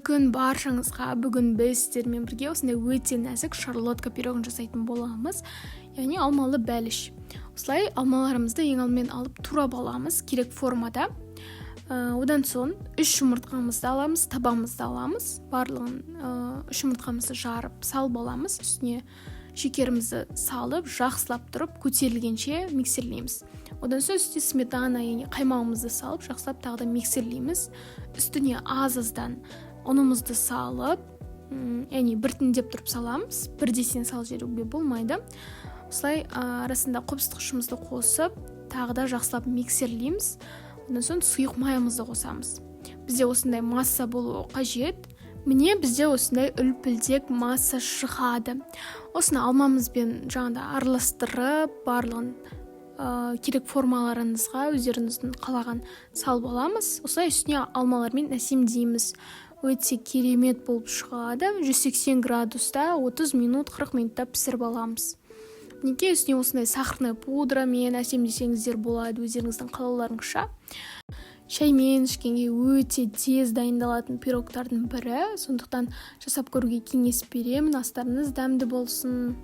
күн баршаңызға бүгін біз сіздермен бірге осындай өте нәзік шарлотка пирогын жасайтын боламыз. Яғни алмалы бәліш. Осылай алмаларымызды ең алдымен алып турап аламыз керек формада. Одан соң 3 жұмыртқамызды аламыз, табамызды аламыз. Барлығын 3 жұмыртқамызды жарып, салып аламыз. Үстіне шекерімізді салып, жақсылап тұрып, көтерілгенше миксерлейміз. Одан соң үстіне сметана, яғни қаймағымызды салып, жақсылап тағы да миксерлейміз. Үстіне аз-аздан ұнымызды салып, яғни біртіндеп тұрып саламыз. Бірдесен салып жіберуге болмайды. Осылай арасында қопсытқышымызды қосып, тағы да жақсылап миксерлейміз. Одан соң сұйық майымызды қосамыз. Бізде осындай масса болуы қажет. Міне бізде осындай үлпілдек масса шығады. Осыны алмамызбен жаңағыда араластырып, барлығын керек формаларыңызға өздеріңіздің қалаған салып аламыз. Осылай үстіне алмалармен әсемдейміз. Өте керемет болып шығады. 180 градуста 30 минут, 40 минутта пісіріп аламыз. Неге үстіне осындай сахарный пудрамен әсемдесеңіздер болады өздеріңіздің қалауларыңызша. Шаймен ішкенге өте тез дайындалатын пирогтардың бірі. Сондықтан жасап көруге кеңес беремін. Астарыңыз дәмді болсын.